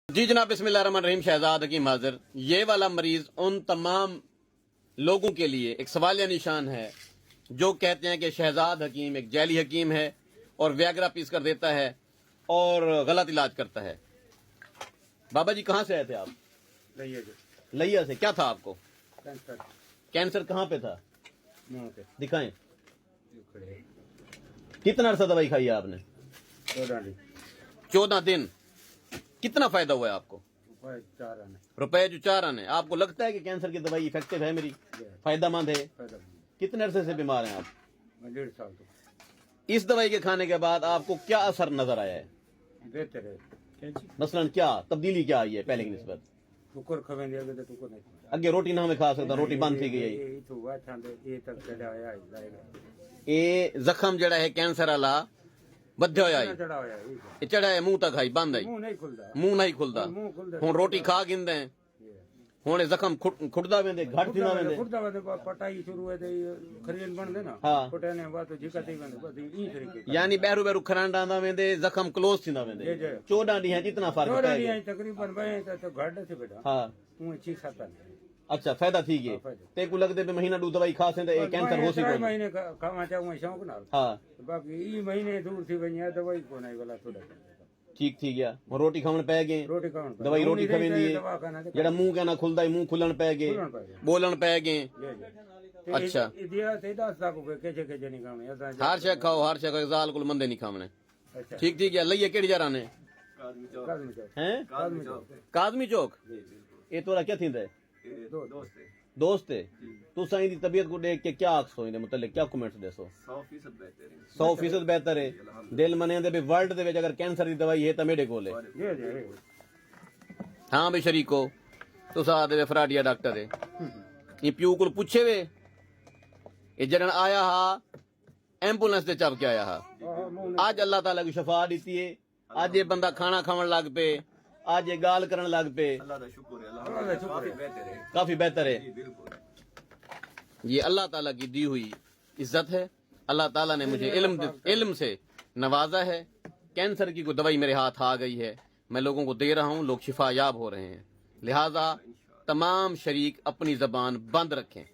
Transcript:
जी जनाब, बिस्मिल्लाहिर्रहमानिर्रहीम। शहजाद हकीम हाजिर। ये वाला मरीज उन तमाम लोगों के लिए एक सवालिया निशान है जो कहते हैं कि शहजाद हकीम एक जैली हकीम है और व्याग्रा पीस कर देता है और गलत इलाज करता है। बाबा जी कहाँ से आए थे आप? लैया से। क्या था आपको? कैंसर कहाँ पे था? दिखाएं। कितना अरसा दवाई खाई है आपने? 14 दिन। कितना फायदा हुआ है आपको? रुपए जो 4 आने। आपको लगता है कि कैंसर की दवाई इफेक्टिव है, मेरी फायदेमंद है? कितने अरसे से बीमार हैं आप? 1.5 साल तो। इस दवाई के खाने के बाद आपको क्या असर नजर आया है? बेहतर है। मसलन क्या तब्दीली क्या आई है पहले की निस्बत? टुकर खवें दे अगे तो टुकर नहीं अगे रोटी ना में खा सकता, रोटी बंद थी गई है। ये तो हुआ था ये तक चढ़ा आया ये जख्म जड़ा है कैंसर वाला बद्या होया है, चढ़ा आया ये चढ़ा है मुंह तक आई बंद आई, मुंह नहीं खुलदा मुंह नहीं खुलदा। हुन रोटी खा गिंदे हुन ये जख्म खुड़दा वेंदे घट थींदा वेंदे खुदा वदे पटाई शुरू है ते खरीन बन दे ना हाँ। पटाने बाद तो जिका थी वेंदे बस ई तरीके यानी बैरू बैरू खरांडांदा वेंदे जख्म क्लोज थींदा वेंदे। 14 ॾींहं जितना फर्क थोड़ा पै नहीं गया। आई तकरीबन भाई तो घट से बेटा हां तू 6-7 अच्छा फायदा थी गए। ते को लगदे पे महीना दू दवाई खा से ते कैंसर हो सी कोई। महीने खावा चाहूं शौक नाल हां बाकी ई महीने दूर थी वनी दवाई को नहीं वाला थोड़ा ठीक थी गया। हुन रोटी खावन पै गए, रोटी खावन दवाई रोटी खवेंदी है जेड़ा मुंह कहना खुलदा है मुंह खुलन पै गए, बोलन पै गए। अच्छा दिया ते 10 लाख रुपए के नहीं खाने हर शे खाओ, हर शे खाओ, जाल कुल मंदे नहीं खावने। अच्छा ठीक ठीक है। लइए केड़ी जरा ने हैं? काजमी चौक। ये तोरा क्या थींदा है? दोस्त है। तू साईं दी तबीयत को देख के क्या आखसो इने मतलब क्या कमेंट्स देसो? 100% बेहतर है। दिल मने दे भी वर्ल्ड दे विच अगर कैंसर दी दवाई है तो मेरे कोल है। हां बे शरीको तू सा दे फराडिया डॉक्टर है। ये प्यू को पूछे वे ये जरन आया हा एम्बुलेंस दे चब के आया हा। आज अल्लाह ताला की शफा दीती है। आज ये बंदा खाना खावन लग पे, आज ये गाल करन लग पे। अल्लाह का शुक्र है, अल्लाह का बेहतर है, काफी बेहतर है। बिल्कुल। ये अल्लाह ताला की दी हुई इज्जत है। अल्लाह ताला ने मुझे इल्म से नवाजा है। कैंसर की कोई दवाई मेरे हाथ आ गई है, मैं लोगों को दे रहा हूँ, लोग शिफायाब हो रहे हैं। लिहाजा तमाम शरीक अपनी जबान बंद रखें।